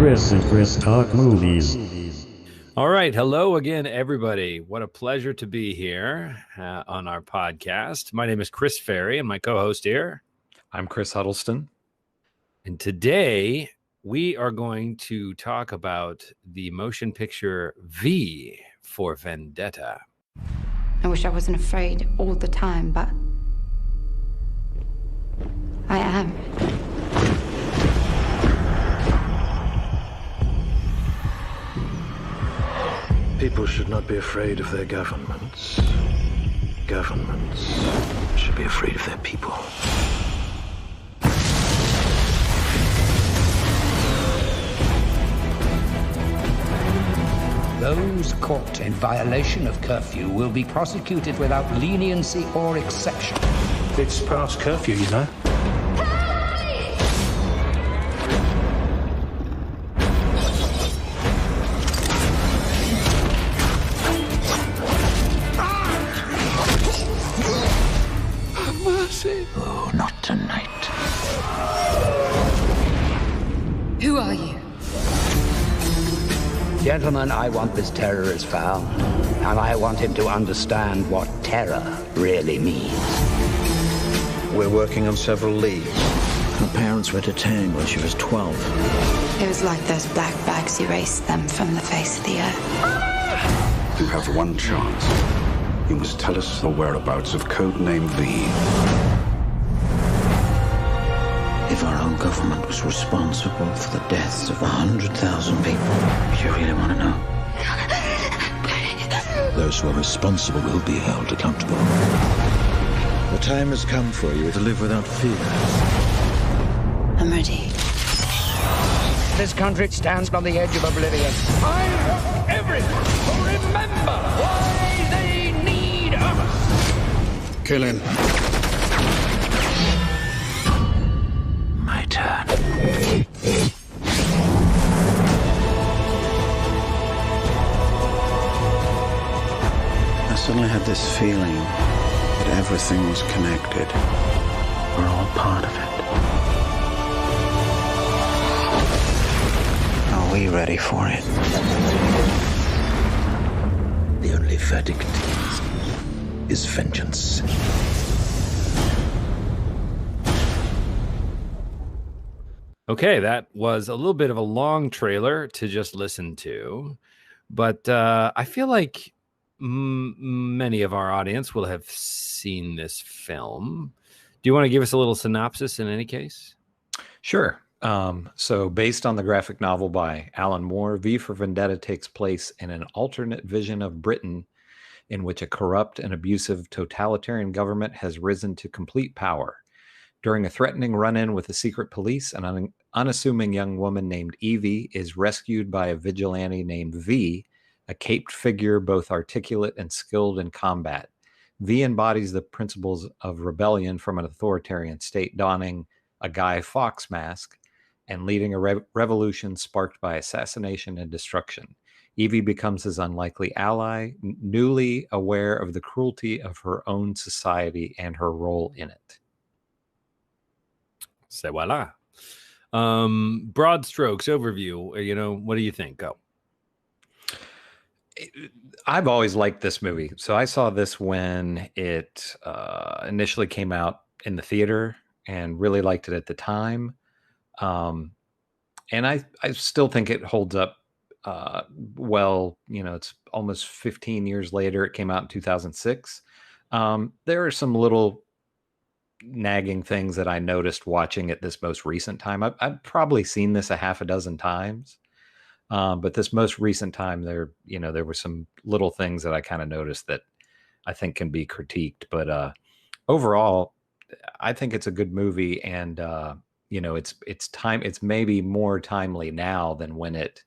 Chris and Chris Talk Movies. All right. Hello again, everybody. What a pleasure to be here on our podcast. My name is Chris Ferry, and my co-host here. I'm Chris Huddleston. And today we are going to talk about the motion picture V for Vendetta. I wish I wasn't afraid all the time, but I am. People should not be afraid of their governments. Governments should be afraid of their people. Those caught in violation of curfew will be prosecuted without leniency or exception. It's past curfew, you know. Oh, not tonight. Who are you? Gentlemen, I want this terrorist found, and I want him to understand what terror really means. We're working on several leads. Her parents were detained when she was 12. It was like those black bags erased them from the face of the earth. You have one chance. You must tell us the whereabouts of Codename V. If our own government was responsible for the deaths of 100,000 people, do you really want to know? Those who are responsible will be held accountable. The time has come for you to live without fear. I'm ready. This country stands on the edge of oblivion. I want everyone to remember why they need us. Kill him. My turn. I suddenly had this feeling that everything was connected. We're all part of it. Are we ready for it? The only verdict is vengeance. Okay, that was a little bit of a long trailer to just listen to, but I feel like many of our audience will have seen this film. Do you want to give us a little synopsis in any case? Sure. So based on the graphic novel by Alan Moore, V for Vendetta takes place in an alternate vision of Britain in which a corrupt and abusive totalitarian government has risen to complete power. During a threatening run-in with the secret police, an unassuming young woman named Evie is rescued by a vigilante named V, a caped figure both articulate and skilled in combat. V embodies the principles of rebellion from an authoritarian state, donning a Guy Fawkes mask and leading a revolution sparked by assassination and destruction. Evie becomes his unlikely ally, newly aware of the cruelty of her own society and her role in it. C'est voila. Broad strokes overview. What do you think? Go. I've always liked this movie. So I saw this when it initially came out in the theater and really liked it at the time. And I still think it holds up well. It's almost 15 years later. It came out in 2006. There are some little nagging things that I noticed watching it this most recent time. I've probably seen this a half a dozen times, but this most recent time there were some little things that I kind of noticed that I think can be critiqued. But overall, I think it's a good movie, and it's maybe more timely now than when it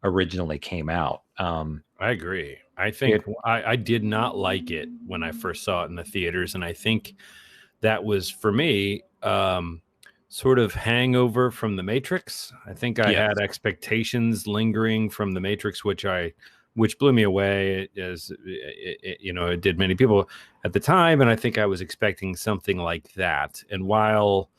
originally came out. I agree. I think I did not like it when I first saw it in the theaters, and I think that was, for me, sort of hangover from The Matrix. I think I had expectations lingering from The Matrix, which blew me away, as it did many people at the time. And I think I was expecting something like that. And while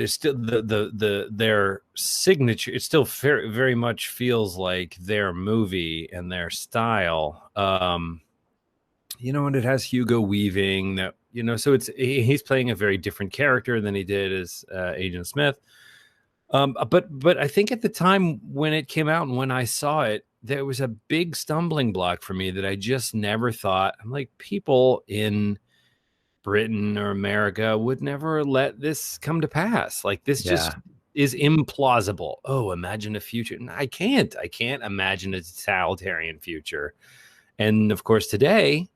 still their signature, it still very, very much feels like their movie and their style. And it has Hugo Weaving that, so he's playing a very different character than he did as Agent Smith. But I think at the time when it came out and when I saw it, there was a big stumbling block for me that I just never thought. I'm like, people in Britain or America would never let this come to pass. Like, this just is implausible. Oh, imagine a future. I can't imagine a totalitarian future. And of course, today,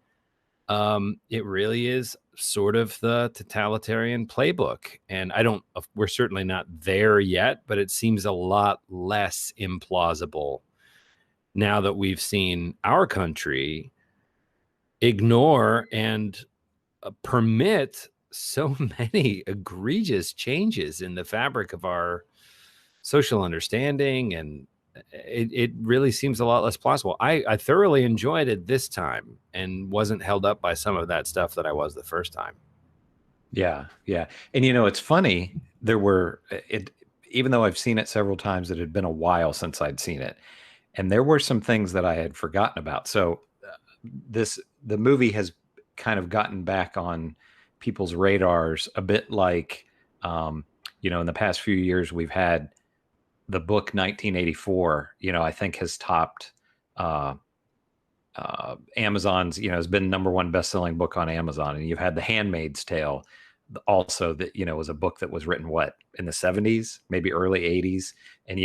it really is sort of the totalitarian playbook. And we're certainly not there yet, but it seems a lot less implausible now that we've seen our country ignore and permit so many egregious changes in the fabric of our social understanding. And it really seems a lot less plausible. I thoroughly enjoyed it this time and wasn't held up by some of that stuff that I was the first time. Yeah. And it's funny, even though I've seen it several times, it had been a while since I'd seen it. And there were some things that I had forgotten about. So the movie has kind of gotten back on people's radars a bit, like, in the past few years, we've had the book 1984, I think has topped Amazon's, has been #1 best-selling book on Amazon. And you've had The Handmaid's Tale also, that, was a book that was written, in the 70s, maybe early 80s. And,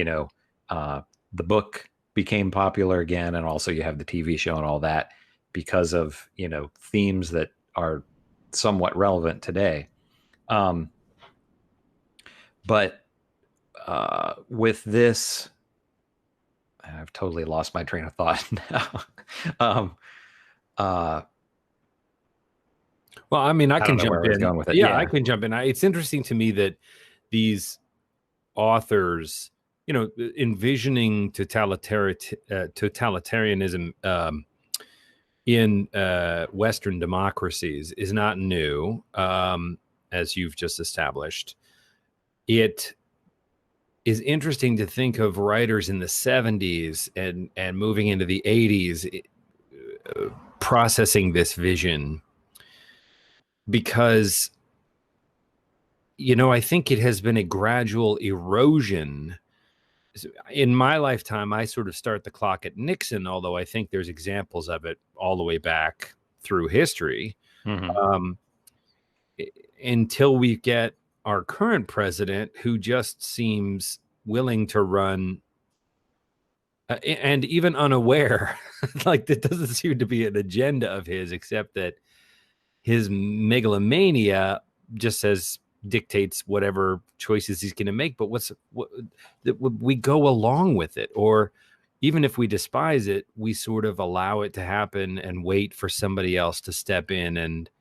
the book became popular again. And also you have the TV show and all that because of, themes that are somewhat relevant today. But with this, I've totally lost my train of thought now. Well, I mean, I can jump in. Going with it. Yeah, I can jump in. It's interesting to me that these authors, envisioning totalitarianism in Western democracies is not new, as you've just established. It is interesting to think of writers in the 70s and moving into the 80s processing this vision, because I think it has been a gradual erosion. In my lifetime, I sort of start the clock at Nixon, although I think there's examples of it all the way back through history. Until we get our current president, who just seems willing to run and even unaware, like that doesn't seem to be an agenda of his, except that his megalomania just dictates whatever choices he's going to make. But we go along with it, or even if we despise it, we sort of allow it to happen and wait for somebody else to step in and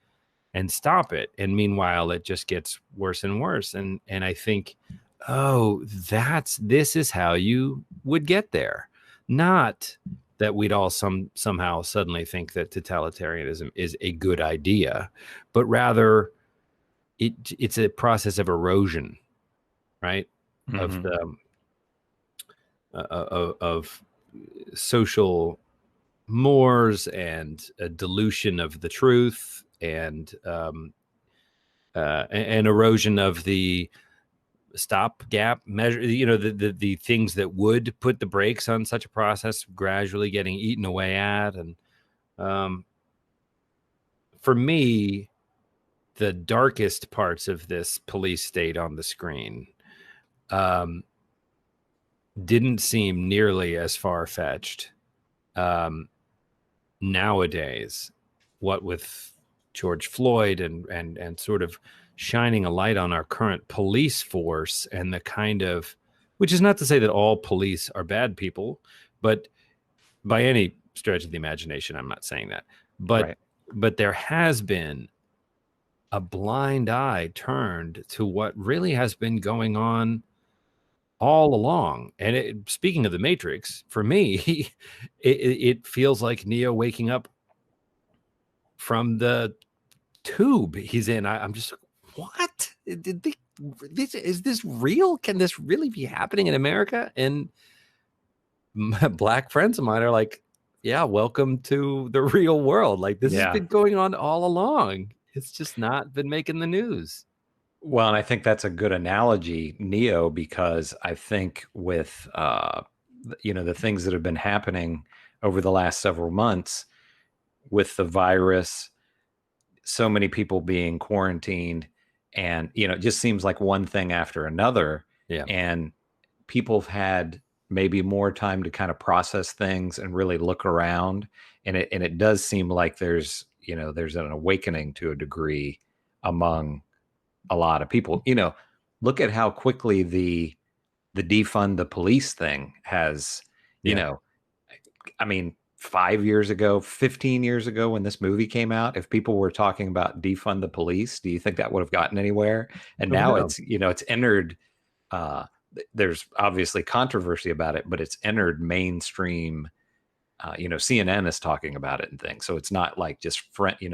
stop it. And meanwhile, it just gets worse and worse. And I think, this is how you would get there. Not that we'd all somehow suddenly think that totalitarianism is a good idea, but rather it's a process of erosion, right? Of the of social mores and a dilution of the truth, and an erosion of the stopgap measure, the things that would put the brakes on such a process gradually getting eaten away at. And for me, the darkest parts of this police state on the screen didn't seem nearly as far-fetched nowadays. What with George Floyd and sort of shining a light on our current police force, and the kind of, which is not to say that all police are bad people, but by any stretch of the imagination, I'm not saying that. But there has been a blind eye turned to what really has been going on all along. And speaking of the Matrix, for me, it feels like Neo waking up from the tube he's in. I'm just, what? Is this real? Can this really be happening in America? And my black friends of mine are like, yeah, welcome to the real world. Like, this has been going on all along. It's just not been making the news. Well, and I think that's a good analogy, Neo, because I think with the things that have been happening over the last several months with the virus, so many people being quarantined, and it just seems like one thing after another. Yeah. And people have had maybe more time to kind of process things and really look around. And it does seem like there's an awakening to a degree among a lot of people. Look at how quickly the defund the police thing has, I mean, 5 years ago, 15 years ago, when this movie came out, if people were talking about defund the police, do you think that would have gotten anywhere? And now it's entered, there's obviously controversy about it, but it's entered mainstream. CNN is talking about it and things. So it's not like just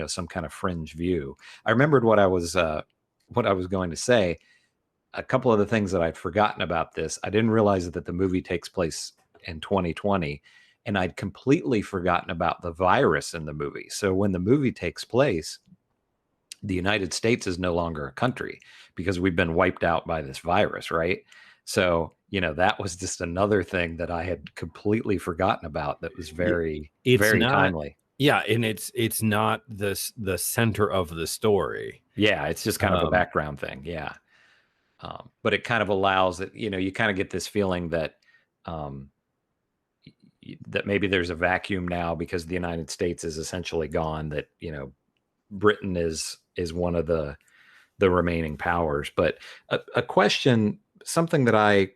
some kind of fringe view. I remembered what I was going to say. A couple of the things that I'd forgotten about this. I didn't realize that the movie takes place in 2020, and I'd completely forgotten about the virus in the movie. So when the movie takes place, the United States is no longer a country because we've been wiped out by this virus, right? So, that was just another thing that I had completely forgotten about that was very timely. Yeah, and it's not the center of the story. Yeah, it's just kind of a background thing. Yeah. But it kind of allows it, you kind of get this feeling that that maybe there's a vacuum now because the United States is essentially gone, that, Britain is one of the remaining powers. But a question, something that I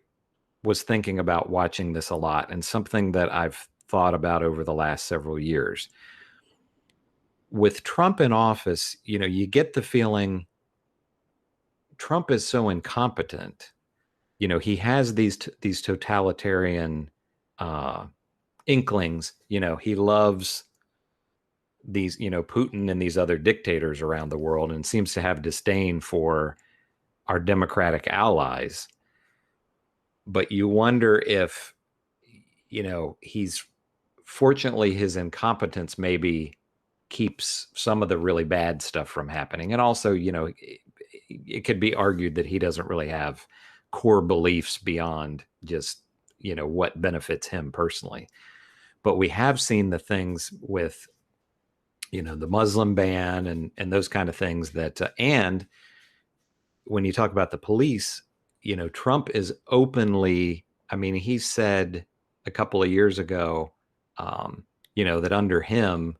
was thinking about watching this a lot, and something that I've thought about over the last several years. With Trump in office, you get the feeling Trump is so incompetent. He has these totalitarian inklings. He loves these, Putin and these other dictators around the world, and seems to have disdain for our democratic allies. But you wonder if, he's, fortunately, his incompetence maybe keeps some of the really bad stuff from happening. And also, it could be argued that he doesn't really have core beliefs beyond just, what benefits him personally. But we have seen the things with, the Muslim ban and those kind of things that, and when you talk about the police, Trump is openly, he said a couple of years ago, that under him,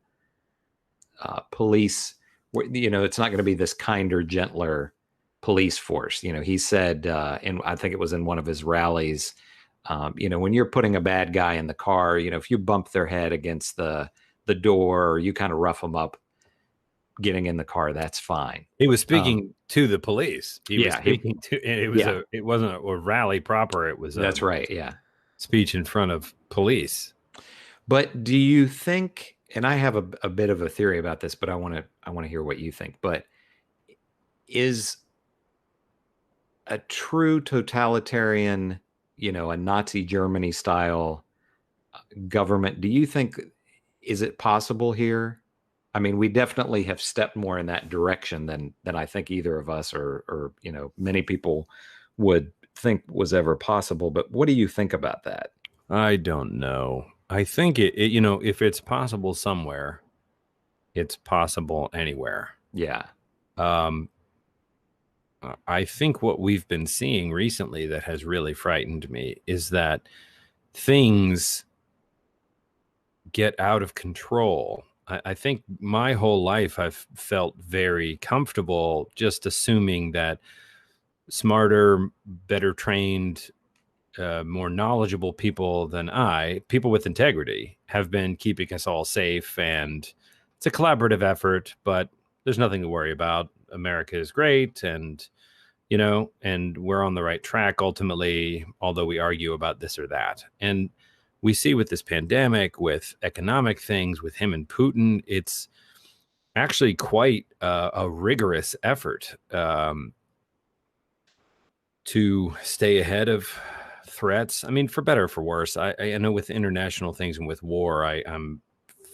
police, it's not going to be this kinder, gentler police force. He said, and I think it was in one of his rallies, when you're putting a bad guy in the car, if you bump their head against the door, or you kind of rough them up getting in the car, that's fine. He was speaking to the police. He was speaking to, and it wasn't a rally proper. It was that's right. Yeah. Speech in front of police. But do you think, and I have a bit of a theory about this, but I want to hear what you think, but is a true totalitarian, a Nazi Germany style government, do you think, is it possible here? We definitely have stepped more in that direction than I think either of us or many people would think was ever possible. But what do you think about that? I don't know. I think it if it's possible somewhere, it's possible anywhere. Yeah. I think what we've been seeing recently that has really frightened me is that things get out of control. I think my whole life I've felt very comfortable just assuming that smarter, better trained, more knowledgeable people than people with integrity, have been keeping us all safe. And it's a collaborative effort, but there's nothing to worry about. America is great, and and we're on the right track ultimately, although we argue about this or that. And we see with this pandemic, with economic things, with him and Putin, it's actually quite a rigorous effort. to stay ahead of threats. I mean, for better or for worse. I know with international things and with war, I'm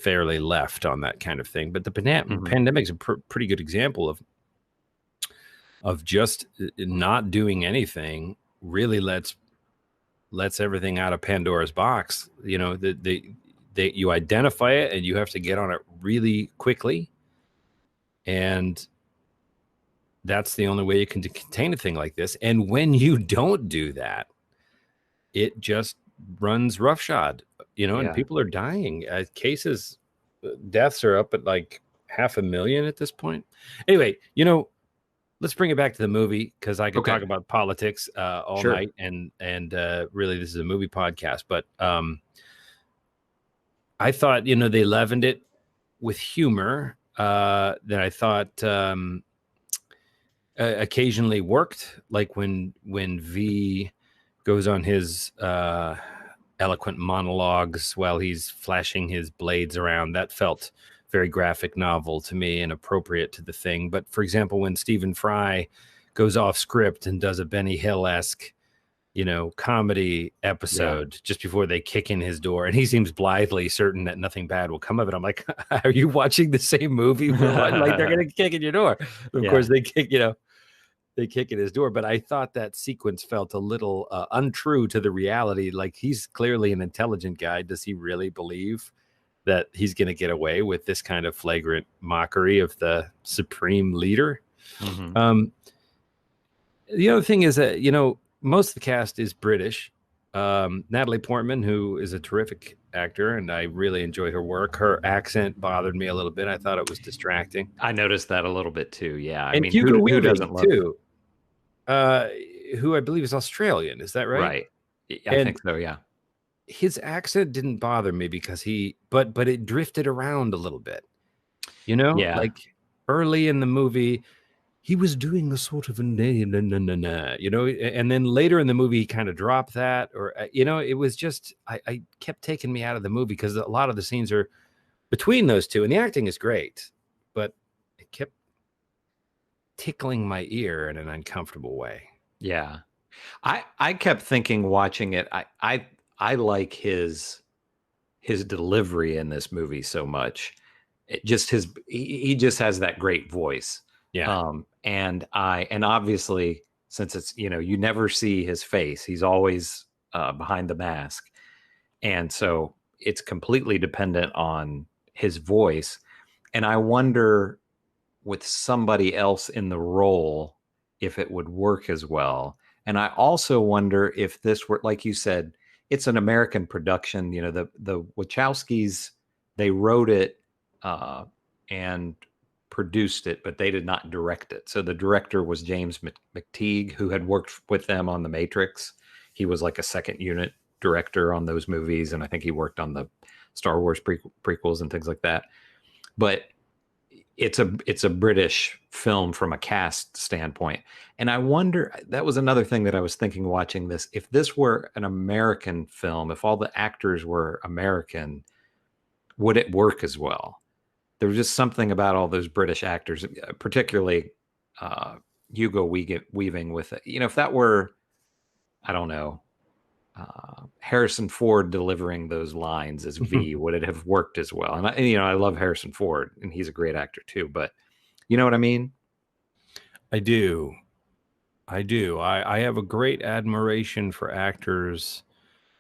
fairly left on that kind of thing. But the pandemic is a pretty good example of just not doing anything really lets everything out of Pandora's box. You know, you identify it and you have to get on it really quickly. And that's the only way you can contain a thing like this. And when you don't do that, it just runs roughshod, you know, and people are dying. Deaths are up at like 500,000 at this point. Anyway, you know, let's bring it back to the movie, because I could talk about politics all night, and really this is a movie podcast. But I thought, you know, they leavened it with humor that I thought occasionally worked, like when V goes on his eloquent monologues while he's flashing his blades around. That felt very graphic novel to me and appropriate to the thing. But for example, when Stephen Fry goes off script and does a Benny Hill-esque, you know, comedy episode just before they kick in his door, and he seems blithely certain that nothing bad will come of it. I'm like, are you watching the same movie? Like, they're going to kick in your door. Of course they kick, you know, they kick in his door. But I thought that sequence felt a little untrue to the reality. Like, he's clearly an intelligent guy. Does he really believe that he's going to get away with this kind of flagrant mockery of the supreme leader? The other thing is that, you know, most of the cast is British. Natalie Portman, who is a terrific actor, and I really enjoy her work. Her accent bothered me a little bit. I thought it was distracting. I noticed that a little bit too. Yeah, and I mean, Hugo Weaving, who doesn't love too? Who I believe is Australian. Is that right? Right. I think so. Yeah. His accent didn't bother me because but it drifted around a little bit. You know, like early in the movie, he was doing a sort of a you know, and then later in the movie, he kind of dropped that, or, you know, it was just, I kept taking me out of the movie because a lot of the scenes are between those two, and the acting is great, but it kept tickling my ear in an uncomfortable way. Yeah. I kept thinking watching it, I like his delivery in this movie so much. It just he just has that great voice. Yeah. And obviously, since it's, you know, you never see his face, he's always behind the mask. And so it's completely dependent on his voice. And I wonder with somebody else in the role, if it would work as well. And I also wonder if this were, like you said, it's an American production. You know, the Wachowskis, they wrote it and produced it, but they did not direct it. So the director was James McTiegue, who had worked with them on The Matrix. He was like a second unit director on those movies, and I think he worked on the Star Wars prequels and things like that. But it's a British film from a cast standpoint. And I wonder, that was another thing that I was thinking watching this, if this were an American film, if all the actors were American, would it work as well? There was just something about all those British actors, particularly Hugo Weaving with it. You know, if that were, I don't know, Harrison Ford delivering those lines as V, would it have worked as well? And you know, I love Harrison Ford, and he's a great actor too. But you know what I mean? I do. I have a great admiration for actors.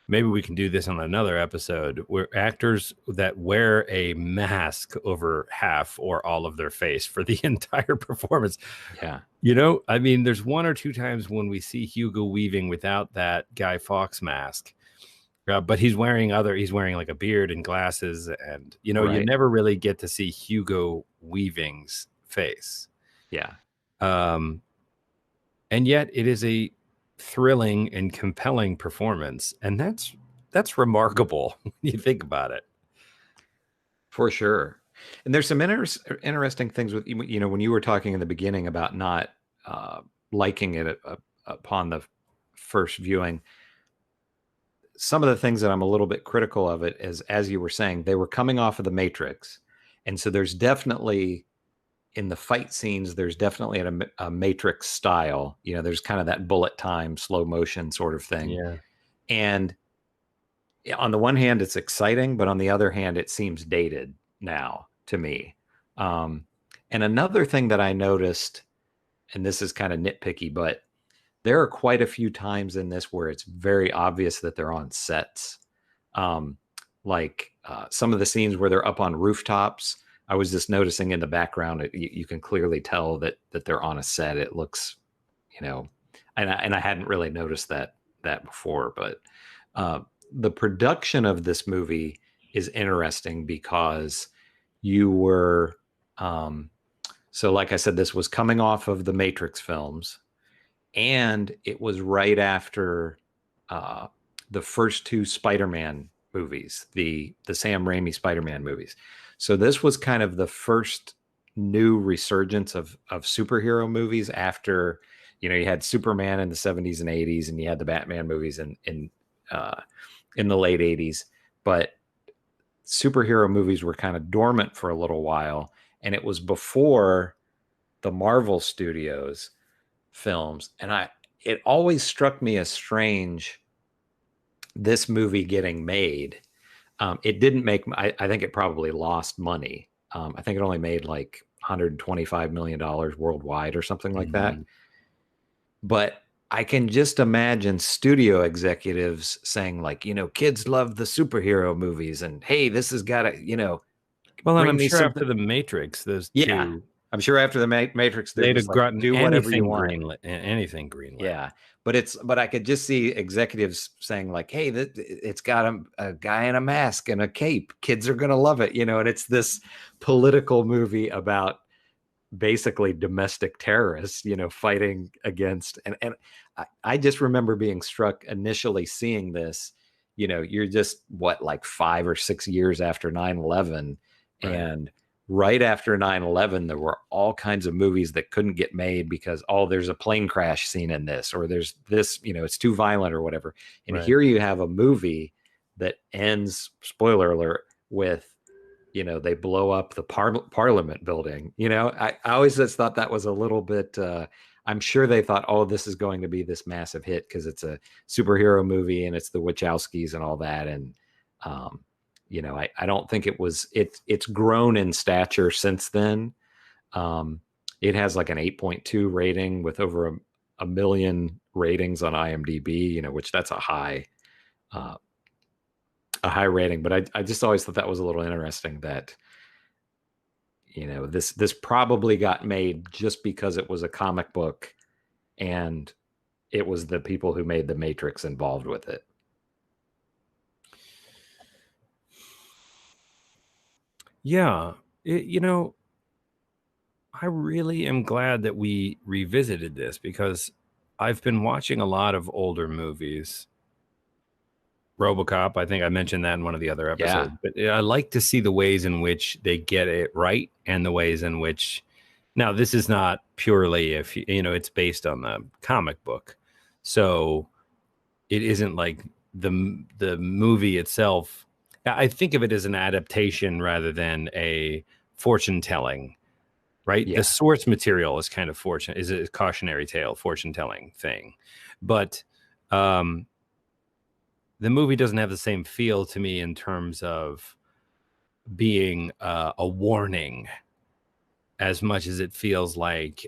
Maybe we can do this on another episode, where actors that wear a mask over half or all of their face for the entire performance. Yeah. You know, I mean, there's one or two times when we see Hugo Weaving without that Guy Fawkes mask, but he's wearing like a beard and glasses, and, you know, you never really get to see Hugo Weaving's face. Yeah. And yet it is a thrilling and compelling performance, and that's remarkable when you think about it. For sure. And there's some interesting things with, you know, when you were talking in the beginning about not liking it upon the first viewing, some of the things that I'm a little bit critical of it is, as you were saying, they were coming off of The Matrix, and so there's definitely in the fight scenes, there's definitely a Matrix style. You know, there's kind of that bullet time, slow motion sort of thing. Yeah. And on the one hand, it's exciting, but on the other hand, it seems dated now to me. And another thing that I noticed, and this is kind of nitpicky, but there are quite a few times in this where it's very obvious that they're on sets. Like some of the scenes where they're up on rooftops, I was just noticing in the background, you can clearly tell that they're on a set. It looks, you know, and I hadn't really noticed that before, but the production of this movie is interesting because you were, so like I said, this was coming off of the Matrix films, and it was right after the first two Spider-Man movies, the Sam Raimi Spider-Man movies. So this was kind of the first new resurgence of superhero movies after, you know, you had Superman in the 70s and 80s, and you had the Batman movies in the late 80s. But superhero movies were kind of dormant for a little while, and it was before the Marvel Studios films. And it always struck me as strange, this movie getting made. It didn't make, I think it probably lost money. I think it only made like $125 million worldwide or something like that. But I can just imagine studio executives saying, like, you know, kids love the superhero movies, and hey, this has got to, you know. Well, and I'm sure after the Matrix, those two. I'm sure after the Matrix, they'd have gotten do whatever you want. Anything greenlit. Yeah, but I could just see executives saying, like, hey, it's got a guy in a mask and a cape. Kids are gonna love it, you know. And it's this political movie about basically domestic terrorists, you know, fighting against. And I just remember being struck initially seeing this. You know, you're just like 5 or 6 years after 9/11, right. And right after 9/11, there were all kinds of movies that couldn't get made because, there's a plane crash scene in this, or there's this, you know, it's too violent or whatever. And right. Here you have a movie that ends, spoiler alert, with, you know, they blow up the Parliament building. You know, I always just thought that was a little bit, I'm sure they thought, this is going to be this massive hit because it's a superhero movie and it's the Wachowskis and all that. And, you know, I don't think it's grown in stature since then. It has like an 8.2 rating with over a million ratings on IMDb, you know, which that's a high rating. But I just always thought that was a little interesting that, you know, this probably got made just because it was a comic book and it was the people who made the Matrix involved with it. Yeah, you know, I really am glad that we revisited this because I've been watching a lot of older movies. RoboCop, I think I mentioned that in one of the other episodes. Yeah. But I like to see the ways in which they get it right and the ways in which, now this is not purely, if you know, it's based on the comic book, so it isn't like the movie itself. I think of it as an adaptation rather than a fortune telling, right? Yeah. The source material is kind of is a cautionary tale, fortune telling thing, but the movie doesn't have the same feel to me in terms of being a warning as much as it feels like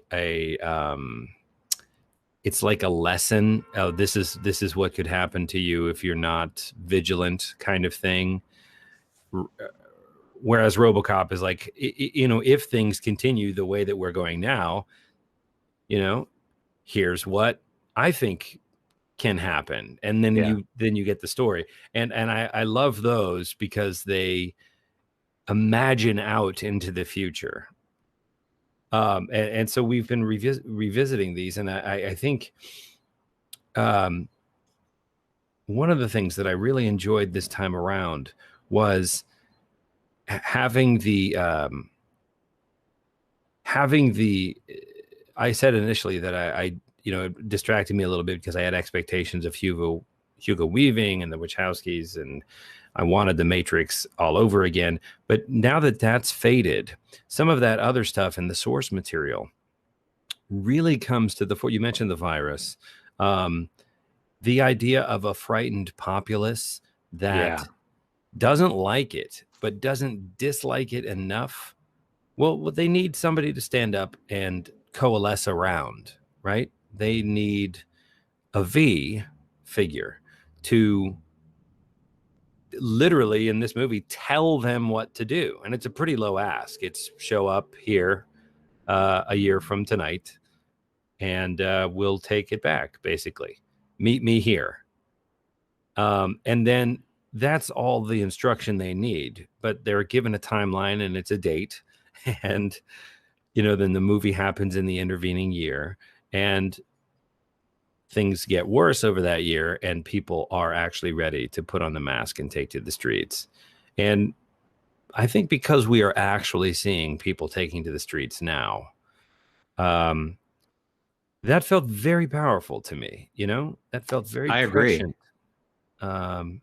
it's like a lesson. Oh, this is what could happen to you if you're not vigilant, kind of thing. Whereas RoboCop is like, you know, if things continue the way that we're going now, you know, here's what I think can happen, and then you get the story. And I love those because they imagine out into the future. And so we've been revisiting these, and I think one of the things that I really enjoyed this time around was having the I said initially that I you know, it distracted me a little bit because I had expectations of Hugo Weaving and the Wachowskis, and I wanted the Matrix all over again. But now that that's faded, some of that other stuff in the source material really comes to the fore. You mentioned the virus. The idea of a frightened populace that doesn't like it, but doesn't dislike it enough. Well, they need somebody to stand up and coalesce around, right? They need a V figure to literally, in this movie, tell them what to do. And it's a pretty low ask. It's show up here a year from tonight, and we'll take it back, basically. Meet me here. And then that's all the instruction they need. But they're given a timeline, and it's a date. And, then the movie happens in the intervening year. And things get worse over that year, and people are actually ready to put on the mask and take to the streets. And I think because we are actually seeing people taking to the streets now, that felt very powerful to me. That felt very prescient. And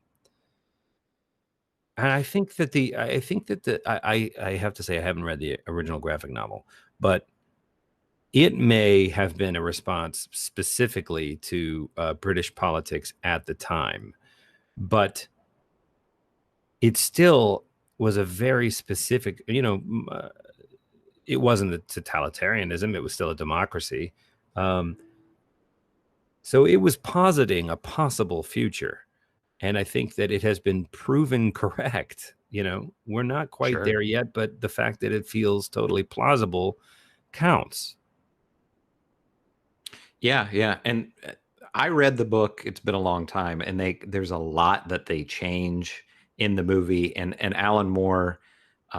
I think that I have to say, I haven't read the original graphic novel, but it may have been a response specifically to British politics at the time, but it still was a very specific, it wasn't a totalitarianism. It was still a democracy. So it was positing a possible future. And I think that it has been proven correct. We're not quite there yet, but the fact that it feels totally plausible counts. Yeah. And I read the book. It's been a long time, and there's a lot that they change in the movie. And Alan Moore,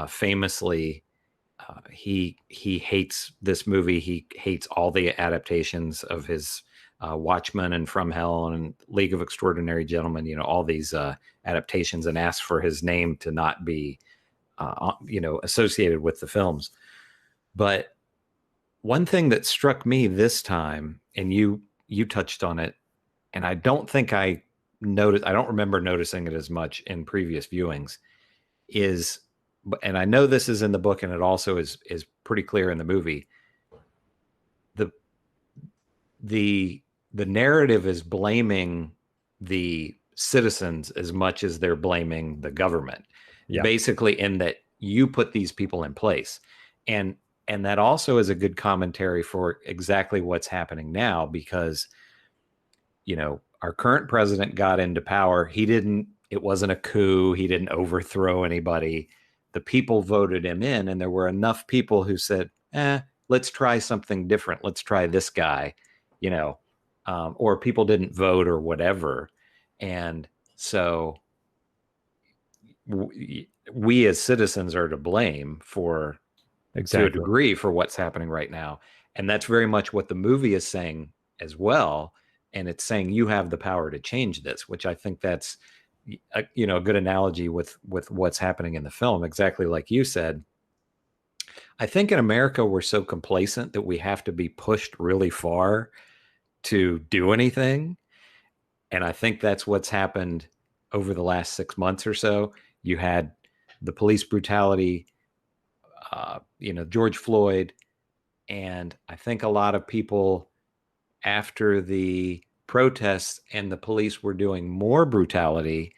famously, he hates this movie. He hates all the adaptations of his Watchmen and From Hell and League of Extraordinary Gentlemen, all these adaptations, and asks for his name to not be, associated with the films. But one thing that struck me this time, and you touched on it, and I don't think I don't remember noticing it as much in previous viewings, is, and I know this is in the book, and it also is pretty clear in the movie, the narrative is blaming the citizens as much as they're blaming the government. Yeah. Basically, in that you put these people in place. And that also is a good commentary for exactly what's happening now, because, our current president got into power. It wasn't a coup. He didn't overthrow anybody. The people voted him in, and there were enough people who said, let's try something different. Let's try this guy, or people didn't vote or whatever. And so we as citizens are to blame for, to a degree, for what's happening right now. And that's very much what the movie is saying as well. And it's saying you have the power to change this, which I think that's a good analogy with what's happening in the film. Exactly like you said. I think in America, we're so complacent that we have to be pushed really far to do anything. And I think that's what's happened over the last 6 months or so. You had the police brutality, George Floyd. And I think a lot of people, after the protests and the police were doing more brutality,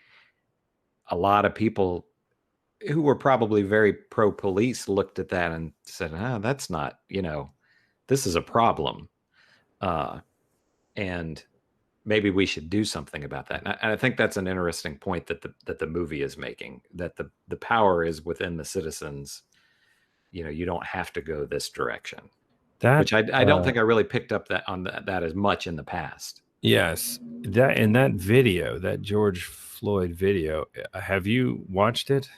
a lot of people who were probably very pro-police looked at that and said, that's not, this is a problem. And maybe we should do something about that. And I think that's an interesting point that the movie is making, that the power is within the citizens. You don't have to go this direction. Which I don't think I really picked up that as much in the past. Yes. That in that video, that George Floyd video, have you watched it?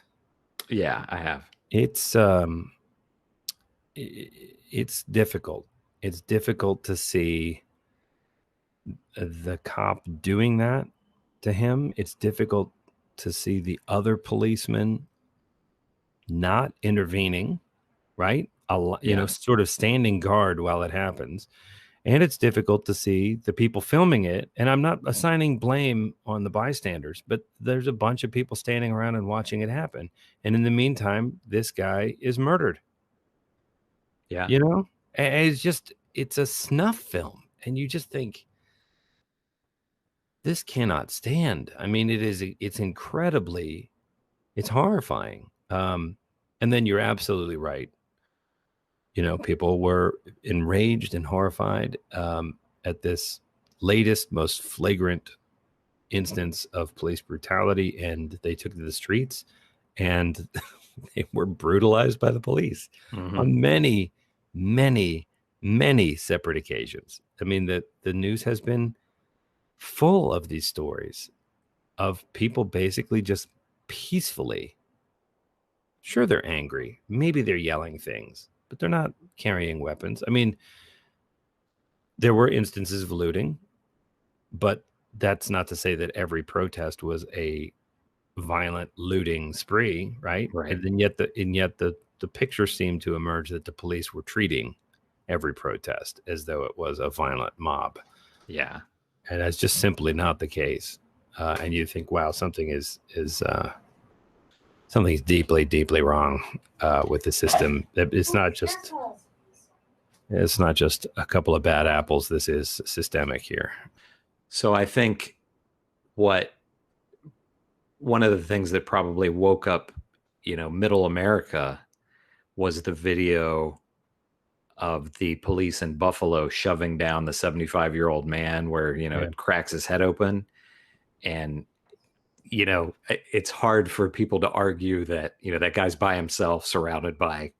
Yeah, I have. It's difficult. It's difficult to see the cop doing that to him. It's difficult to see the other policemen not intervening, right? Sort of standing guard while it happens. And it's difficult to see the people filming it. And I'm not assigning blame on the bystanders, but there's a bunch of people standing around and watching it happen. And in the meantime, this guy is murdered. Yeah. You know, and it's a snuff film. And you just think, this cannot stand. I mean, it's incredibly, it's horrifying. And then you're absolutely right. You know, people were enraged and horrified at this latest, most flagrant instance of police brutality, and they took to the streets and they were brutalized by the police on many, many, many separate occasions. I mean, the news has been full of these stories of people basically just peacefully. Sure, they're angry. Maybe they're yelling things, but they're not carrying weapons. I mean, there were instances of looting, but that's not to say that every protest was a violent looting spree, right? And then yet the picture seemed to emerge that the police were treating every protest as though it was a violent mob. Yeah. And that's just simply not the case. And you think, wow, something's deeply, deeply wrong with the system. It's not just a couple of bad apples. This is systemic here. So I think one of the things that probably woke up, middle America was the video of the police in Buffalo shoving down the 75-year-old man where, it cracks his head open. And, it's hard for people to argue that, that guy's by himself surrounded by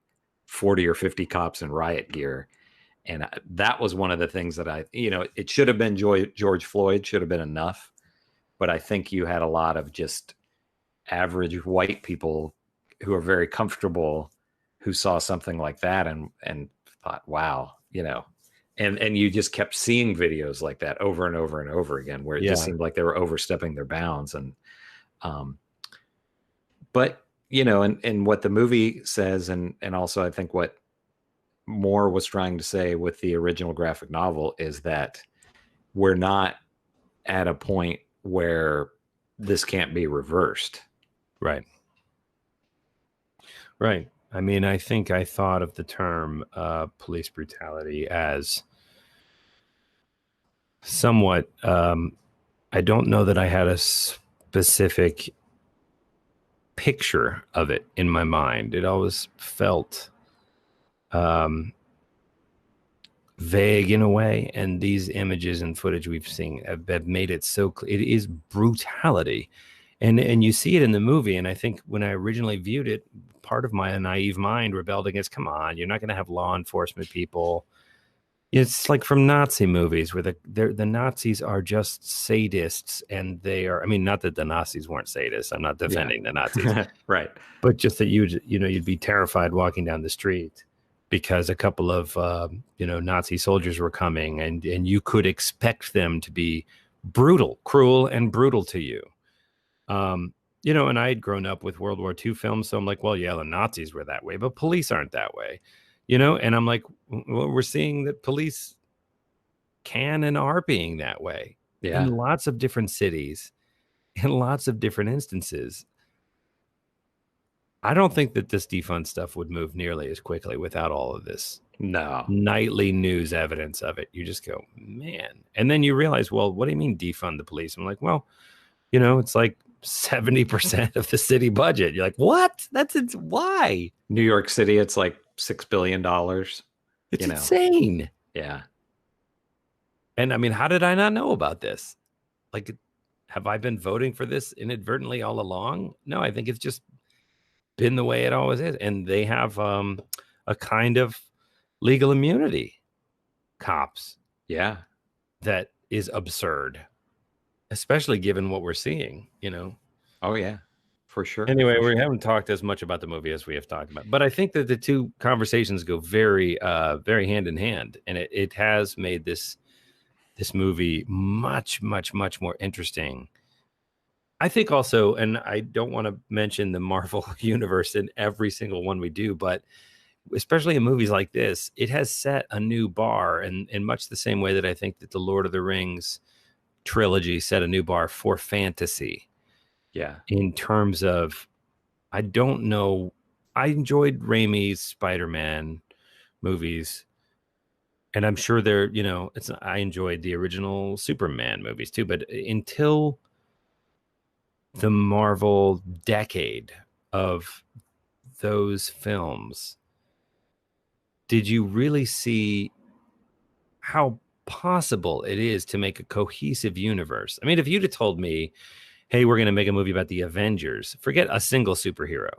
40 or 50 cops in riot gear. And that was one of the things that it should have been George Floyd should have been enough. But I think you had a lot of just average white people who are very comfortable who saw something like that and thought, wow, and you just kept seeing videos like that over and over and over again, where it just seemed like they were overstepping their bounds. And, but, and what the movie says, and also I think what Moore was trying to say with the original graphic novel is that we're not at a point where this can't be reversed. Right. Right. I mean, I think I thought of the term police brutality as somewhat, I don't know that I had a specific picture of it in my mind. It always felt vague in a way. And these images and footage we've seen have made it so clear. It is brutality. And you see it in the movie. And I think when I originally viewed it, part of my naive mind rebelled against, come on, you're not going to have law enforcement people. It's like from Nazi movies where the Nazis are just sadists, and they are, I mean, not that the Nazis weren't sadists. I'm not defending the Nazis. Right. But just that you'd be terrified walking down the street because a couple of, Nazi soldiers were coming, and you could expect them to be cruel and brutal to you. And I had grown up with World War II films, so I'm like, well, yeah, the Nazis were that way, but police aren't that way, and I'm like, well, we're seeing that police can and are being that way in lots of different cities, in lots of different instances. I don't think that this defund stuff would move nearly as quickly without all of this nightly news evidence of it. You just go, man. And then you realize, well, what do you mean defund the police? I'm like, well, it's like 70% of the city budget. You're like, what? Why? New York City, it's like $6 billion. It's insane. Yeah. And I mean, how did I not know about this? Like, have I been voting for this inadvertently all along? No, I think it's just been the way it always is. And they have a kind of legal immunity, cops. Yeah. That is absurd. Especially given what we're seeing, Oh, yeah, for sure. Anyway, we haven't talked as much about the movie as we have talked about. But I think that the two conversations go very, very hand in hand. And it has made this movie much, much, much more interesting. I think also, and I don't want to mention the Marvel universe in every single one we do, but especially in movies like this, it has set a new bar, and in much the same way that I think that the Lord of the Rings trilogy set a new bar for fantasy. Yeah. In terms of, I don't know, I enjoyed Raimi's Spider-Man movies, and I'm sure they're, I enjoyed the original Superman movies too, but until the Marvel decade of those films, did you really see how possible it is to make a cohesive universe? I mean, if you'd have told me, hey, we're going to make a movie about the Avengers, forget a single superhero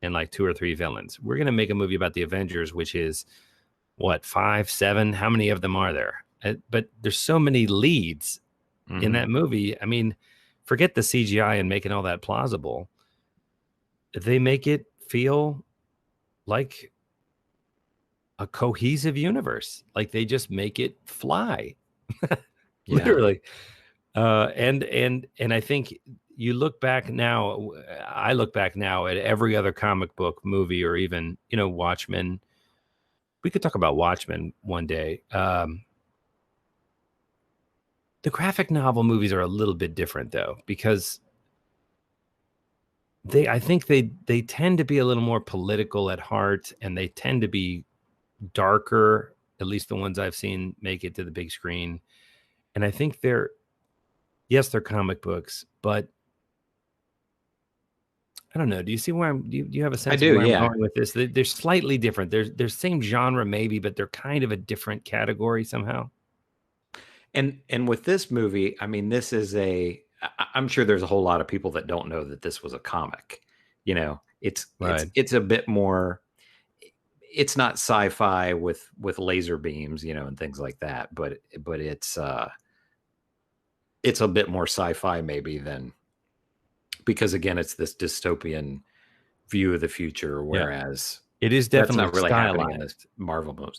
and like 2 or 3 villains. We're going to make a movie about the Avengers, which is what, 5, 7? How many of them are there? But there's so many leads in that movie. I mean, forget the CGI and making all that plausible. They make it feel like a cohesive universe. Like they just make it fly. Literally. And I think you look back now, I look back now at every other comic book movie, or even, Watchmen. We could talk about Watchmen one day. The graphic novel movies are a little bit different though, because I think they tend to be a little more political at heart, and they tend to be darker, at least the ones I've seen make it to the big screen. And I think they're comic books, but I don't know. Do you see where do you have a sense of where I'm going with this? They're slightly different. They're same genre maybe, but they're kind of a different category somehow. And with this movie, I mean, this is I'm sure there's a whole lot of people that don't know that this was a comic. It's a bit more, it's not sci-fi with laser beams, and things like that, but it's a bit more sci-fi maybe than, because again, it's this dystopian view of the future, whereas it is definitely that's not really stylized. happening in this Marvel movies.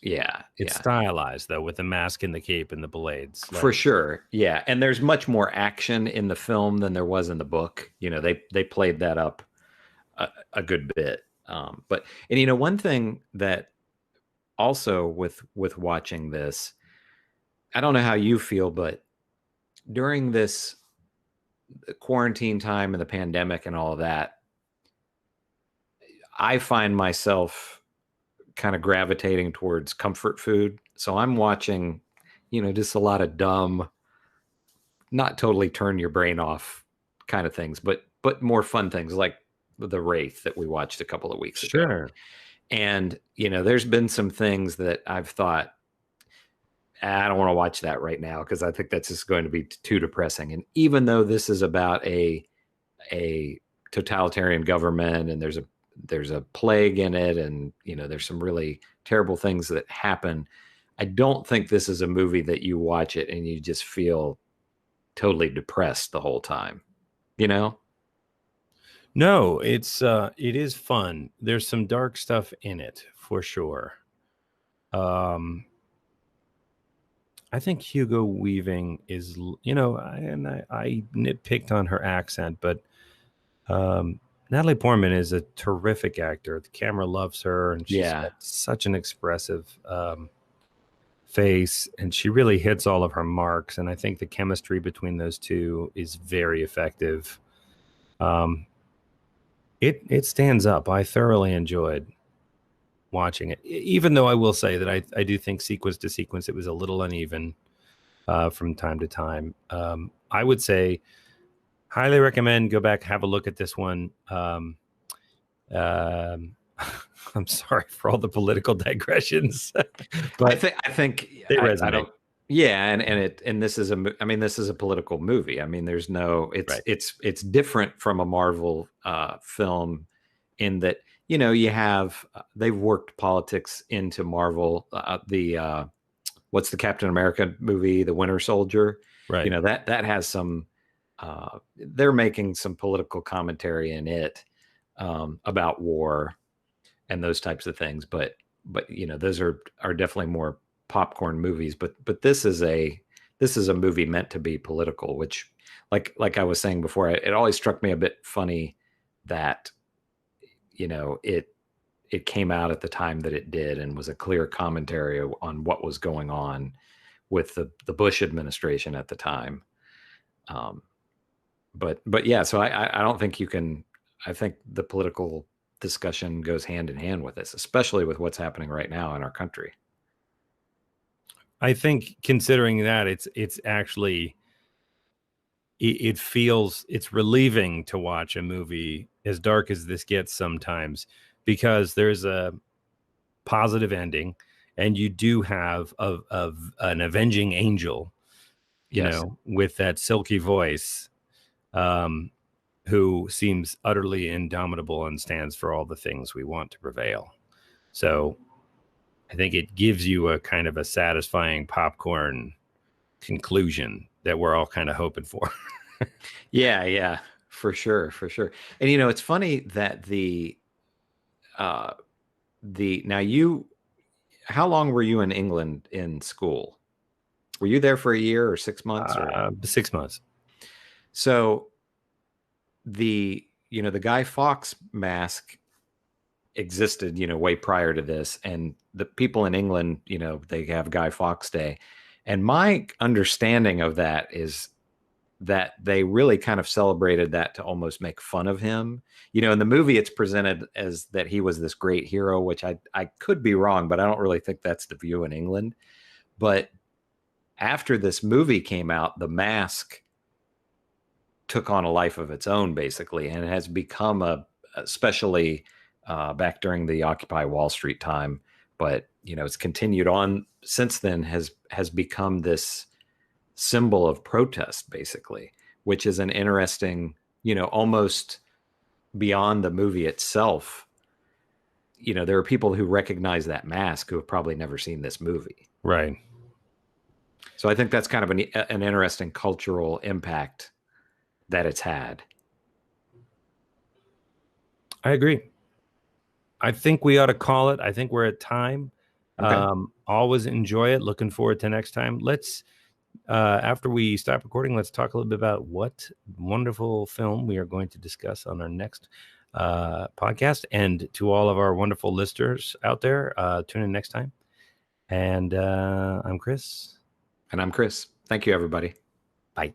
It's stylized though, with the mask and the cape and the blades. For sure. Yeah. And there's much more action in the film than there was in the book. They played that up a good bit. But one thing that also with watching this, I don't know how you feel, but during this quarantine time and the pandemic and all of that, I find myself kind of gravitating towards comfort food. So I'm watching, just a lot of dumb, not totally turn your brain off kind of things, but more fun things like The Wraith that we watched a couple of weeks ago. Sure. And, there's been some things that I've thought, I don't want to watch that right now because I think that's just going to be too depressing. And even though this is about a totalitarian government, and there's a plague in it, and there's some really terrible things that happen, I don't think this is a movie that you watch it and you just feel totally depressed the whole time. No, it is fun. There's some dark stuff in it for sure. I think Hugo Weaving is, I nitpicked on her accent, but Natalie Portman is a terrific actor. The camera loves her, and she's got such an expressive face, and she really hits all of her marks. And I think the chemistry between those two is very effective. It stands up. I thoroughly enjoyed watching it, even though I will say that I do think sequence to sequence it was a little uneven from time to time. I would say highly recommend go back, have a look at this one. I'm sorry for all the political digressions, but I think they resonate. And this is a political movie. I mean, there's no, it's different from a Marvel film in that, you have, they've worked politics into Marvel. What's the Captain America movie, The Winter Soldier? Right. That has some, they're making some political commentary in it about war and those types of things. But those are definitely more popcorn movies. But this is a movie meant to be political, which like I was saying before, it always struck me a bit funny that, it it came out at the time that it did and was a clear commentary on what was going on with the Bush administration at the time. But yeah, so I don't think you can. I think the political discussion goes hand in hand with this, especially with what's happening right now in our country. I think considering that it's actually, it feels, it's relieving to watch a movie as dark as this gets sometimes, because there's a positive ending and you do have an avenging angel, you know, with that silky voice, who seems utterly indomitable and stands for all the things we want to prevail. So I think it gives you a kind of a satisfying popcorn conclusion that we're all kind of hoping for. Yeah, for sure. And you know, it's funny that how long were you in England in school? Were you there for a year or 6 months? 6 months. So the Guy Fawkes mask existed, way prior to this, and the people in England, they have Guy Fawkes Day. And my understanding of that is that they really kind of celebrated that to almost make fun of him. In the movie, it's presented as that he was this great hero, which I could be wrong, but I don't really think that's the view in England. But after this movie came out, the mask took on a life of its own, basically, and has become especially back during the Occupy Wall Street time, but it's continued on since then, has become this symbol of protest, basically, which is an interesting, almost beyond the movie itself. There are people who recognize that mask who have probably never seen this movie. Right. So I think that's kind of an interesting cultural impact that it's had. I agree. I think we ought to call it. I think we're at time. Okay. Always enjoy it. Looking forward to next time. Let's, after we stop recording, let's talk a little bit about what wonderful film we are going to discuss on our next podcast. And to all of our wonderful listeners out there, tune in next time. And I'm Chris. And I'm Chris. Thank you, everybody. Bye.